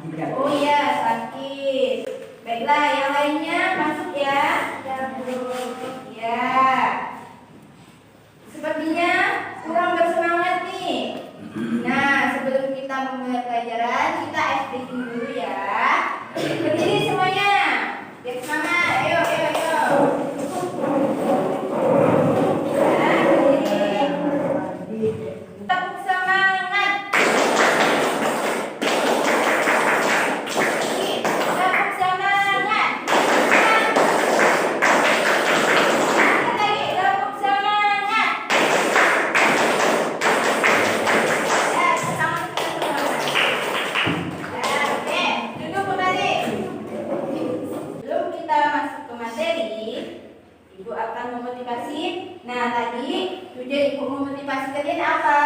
Oh iya, sakit. Baiklah, yang lainnya masuk ya. Ya, Bu. Ya. Sepertinya kurang bersemangat nih. Nah, sebelum kita memulai pelajaran, kita stretching dulu ya. Berdiri semuanya. Biar semangat. Ayo, ayo, ayo. Nah, berdiri. Tepuk semangat. Tepuk semangat. Lagi, tepuk semangat. Ya, sama-sama semangat. Ya, oke. Duduk kembali. Sebelum kita masuk ke materi, Ibu akan memotivasi. Nah, tadi tujuan Ibu memotivasi kalian apa?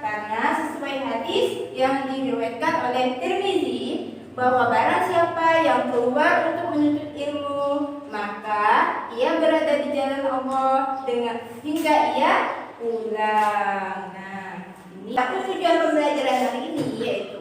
Karena sesuai hadis yang diriwayatkan oleh Tirmizi bahwa barang siapa yang keluar untuk menuntut ilmu, maka ia berada di jalan Allah dengan hingga ia pulang. Nah, ini satu tujuan pembelajaran hari ini yaitu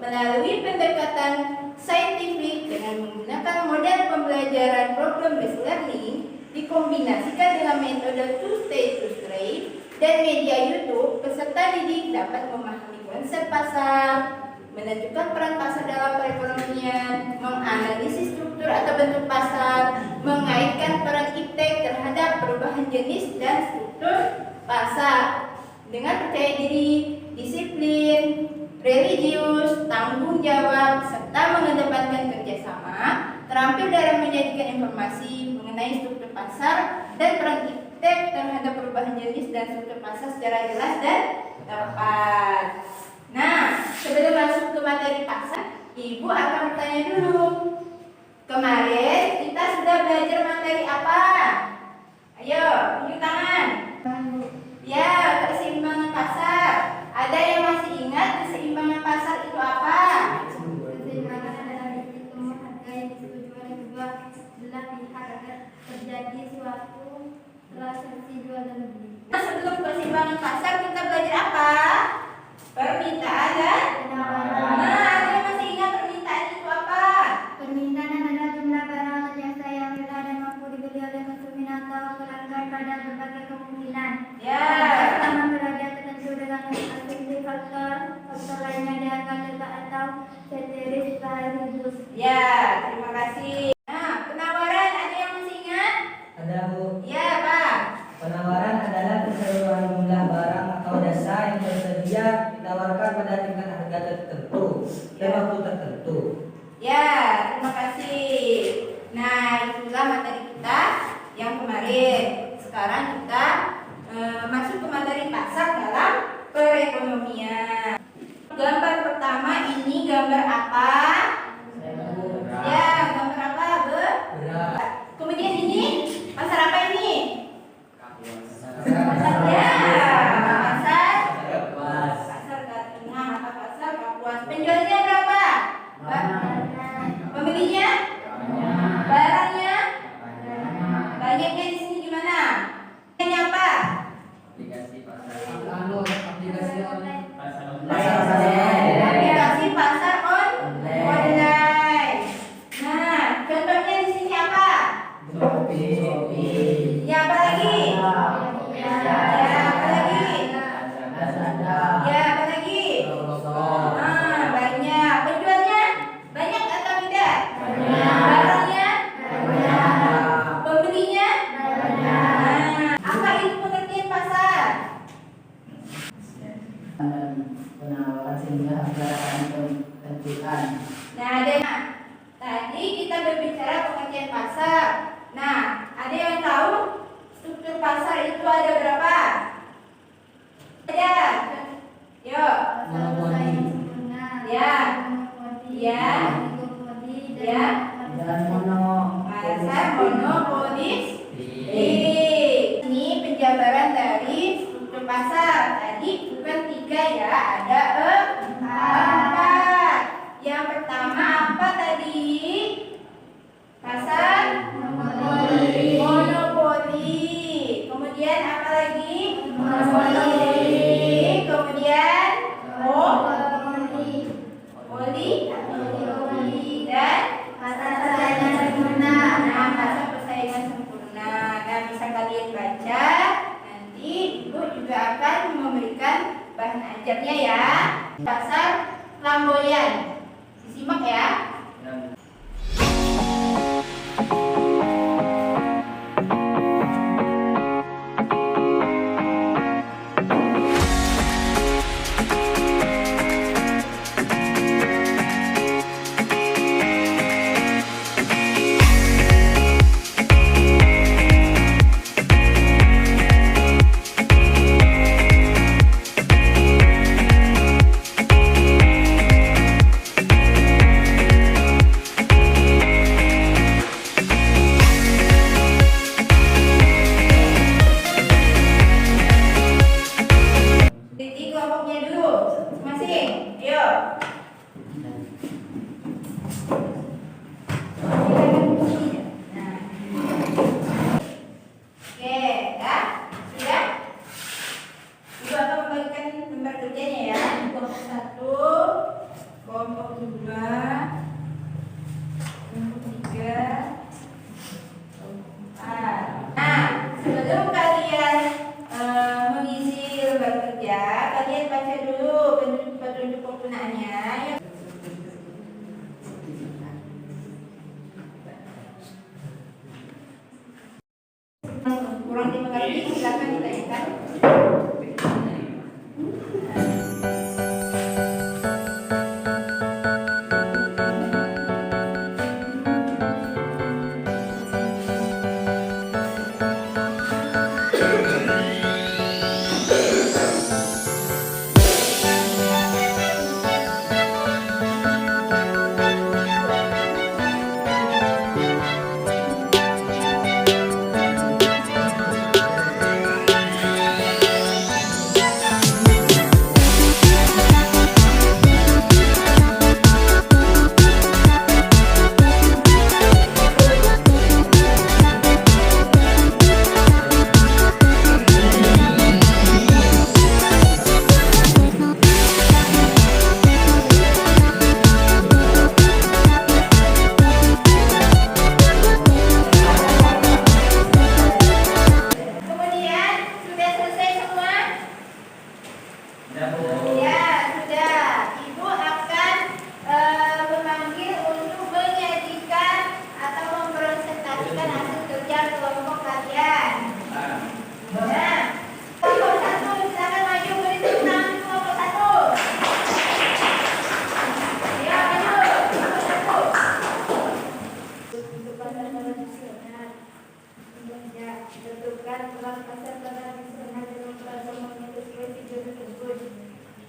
melalui pendekatan saintifik dengan menggunakan model pembelajaran problem based learning dikombinasikan dengan metode two stage to straight dan media YouTube, peserta didik dapat memahami konsep pasar, menentukan peran pasar dalam perekonomian, menganalisis struktur atau bentuk pasar, mengaitkan peran iptek terhadap perubahan jenis dan struktur pasar dengan percaya diri, disiplin, religius, tanggung jawab, serta mengedepankan kerjasama, terampil dalam menyajikan informasi mengenai struktur pasar dan peran iptek terhadap perubahan jenis dan struktur pasar secara jelas dan tepat. Nah, sebelum masuk ke materi pasar, Ibu akan bertanya dulu. Kemarin kita sudah belajar materi apa? Ayo, tunjuk tangan. Ya, keseimbangan pasar. Ada yang masih ingat keseimbangan pasar itu apa? Keseimbangan adalah hitung harga yang disetujui oleh kedua belah pihak agar terjadi suatu transaksi jual dan beli. Nah, sebelum keseimbangan pasar kita belajar apa? Permintaan dan Penawaran. Nah, ada yang masih ingat permintaan itu apa? Permintaan adalah jumlah barang atau jasa yang rela dan mampu dibeli oleh konsumen atau pelanggan pada berbagai kemungkinan. Ya. Pertama berada tertentu dengan asumsi faktor lainnya dianggap letak atau ceteris paribus. Ya, terima kasih. Nah, penawaran ada yang masih ingat? Ada, Bu. Ya, Pak. Penawaran adalah keseluruhan jumlah barang atau jasa yang tersedia ditawarkan pada tingkat harga tertentu dan waktu tertentu. Ya, terima kasih. Nah, itulah materi kita yang kemarin. Sekarang kita masuk ke materi pasar dalam perekonomian. Gambar pertama ini gambar apa? Ya, gambar apa, Bu? Berat. Kemudian ini pasar apa ini? Pasar. Ya, pasar Kapuas. pasar Katingan atau pasar Kapuas. Penjualnya berapa? Pembelinya? Barangnya? Banyaknya di sini gimana? Ini apa? Aplikasi pasar. Aplikasi Pasar Aplikasi pasar online. bahan ajarnya ya. Dasar flamboyan. Disimak ya. Titik kelompoknya dulu, masing-masing. Ayo. Nah. Oke, ya, sudah. Ibu akan membagikan lembar kerjanya ya. Kelompok 1, kelompok 2, kelompok 3, kelompok 4. Nah, sebelum kalian mengisi lembar kerja, kalian baca dulu petunjuk penggunaannya. Kurang dimengerti, silakan ditanyakan. Kemudian sudah selesai semua? Ya, sudah. Ibu akan memanggil untuk menyajikan atau mempresentasikan hasil kerja kelompok kalian. Nah, kelompok 1 silakan maju beri tepuk tangan kelompok 1. Ya, maju. Kelompok 1. Untuk pasar tradisional, tentukan kelas pasar tradisional dalam pertemuan sesuai video tersebut.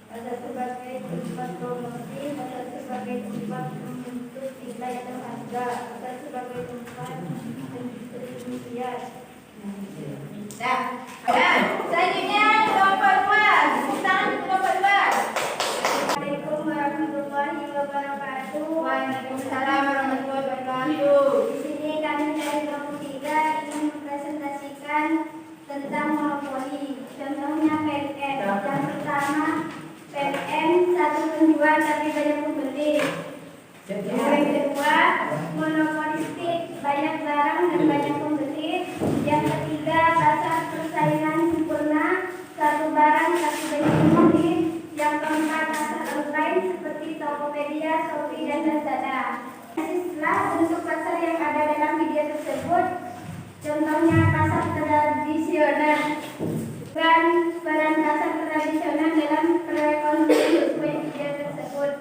Pasar sebagai tempat promosi, pasar sebagai tempat membentuk nilai atau harga, pasar sebagai tempat pendistribusian. Nah, selanjutnya kelompok 2. Tepuk tangan kelompok 2. Assalamualaikum warahmatullahi wabarakatuh. Waalaikumsalam warahmatullahi wabarakatuh. Di sini kami dari kelompok 3 ingin mempresentasikan tentang monopoli. Contohnya PLN. Yang pertama, PLN satu penjual tapi banyak pembeli. Yang kedua, monopolistik, banyak barang dan banyak pembeli. Yang ketiga, pasar persaingan sempurna, satu barang tapi banyak pembeli. Yang keempat, pasar online seperti Tokopedia, Shopee, dan Lazada. Setelah bentuk pasar yang ada dalam video tersebut, contohnya pasar tradisional dan peran pasar tradisional dalam perekonomian sesuai video tersebut.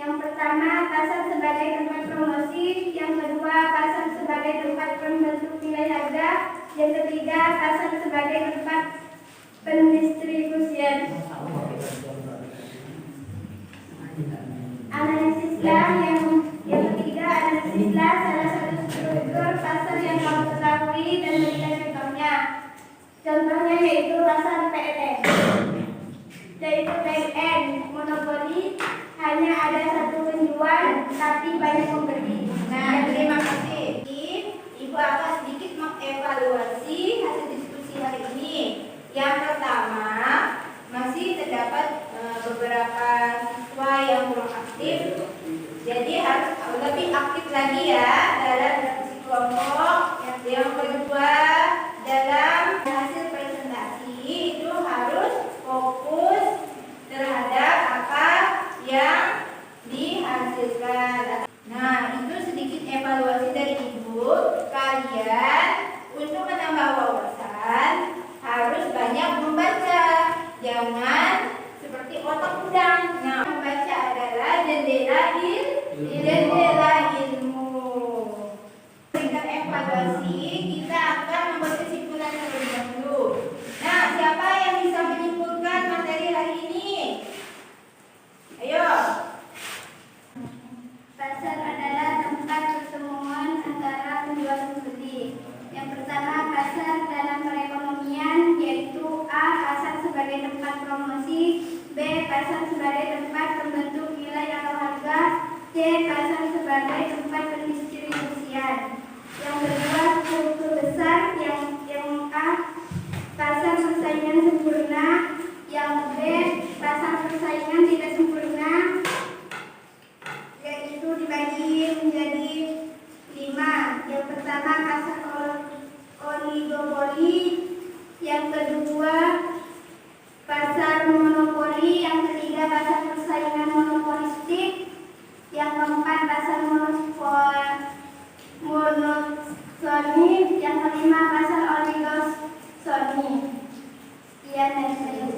Yang pertama, pasar sebagai tempat promosi. Yang kedua, pasar sebagai tempat pembentuk nilai harga. Yang ketiga, pasar sebagai tempat pendistribusian. Analisislah yang ketiga, analisislah salah satu struktur pasar yang kamu ketahui dan berikan contohnya. Contohnya yaitu pasar PLN. Yaitu PLN monopoli, hanya ada satu penjual tapi banyak pembeli. Nah, terima kasih. Ibu akan sedikit mengevaluasi hasil diskusi hari ini. Yang pertama, masih terdapat beberapa siswa yang kurang aktif. Jadi harus lebih aktif lagi ya dalam diskusi kelompok. Yang kedua, dalam hasil presentasi itu harus fokus Yang pertama, pasar dalam perekonomian, yaitu A. Pasar sebagai tempat promosi, B. Pasar sebagai tempat pembentuk nilai atau harga, C. Pasar sebagai tempat pendistribusian. Yang kedua, struktur besar, yang A. Pasar persaingan sempurna, yang B. Pasar persaingan tidak sempurna, yaitu dibagi menjadi 5. Yang pertama, pasar oligopoli, yang kedua pasar monopoli, yang ketiga pasar persaingan monopolistik, yang keempat pasar monosoni, yang kelima pasar oligosoni. Sekian dari saya.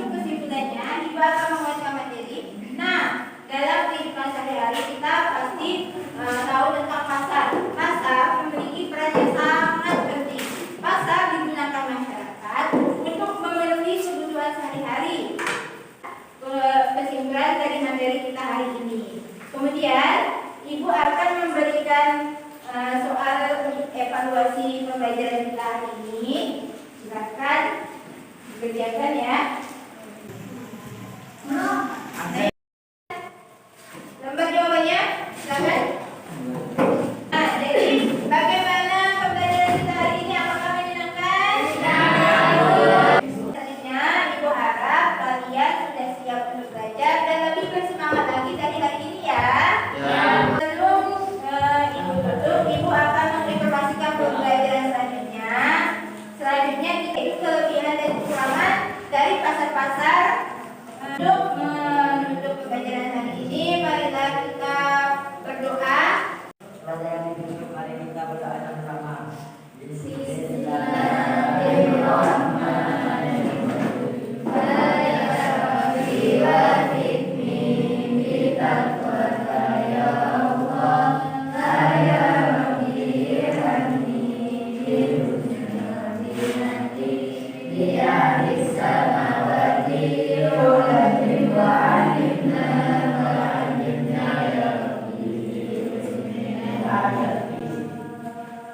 Kesimpulannya, Ibu akan menguasai materi. Nah, dalam kehidupan sehari-hari kita pasti tahu tentang pasar. Pasar memiliki peran yang sangat penting. Pasar digunakan masyarakat untuk memenuhi kebutuhan sehari-hari. Kesimpulan dari materi kita hari ini. Kemudian, Ibu akan memberikan soal evaluasi pembelajaran kita hari ini. Silakan dikerjakan ya. Lembar jawabannya, silakan. Nah, jadi bagaimana pembelajaran kita hari ini? Apakah menyenangkan? Selanjutnya, Ibu harap kalian sudah siap untuk belajar dan lebih bersemangat lagi dari hari ini ya. Sebelum Ibu tutup, Ibu akan menginformasikan pembelajaran selanjutnya. Selanjutnya kita itu kelebihan dan kekurangan dari pasar-pasar. Untuk menutup pembelajaran hari ini, marilah kita berdoa. Pelajaran yang ditutup, mari kita berdoa bersama.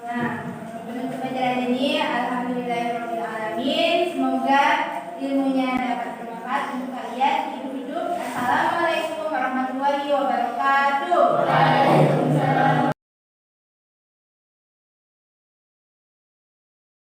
Nah, untuk pembelajaran ini, alhamdulillah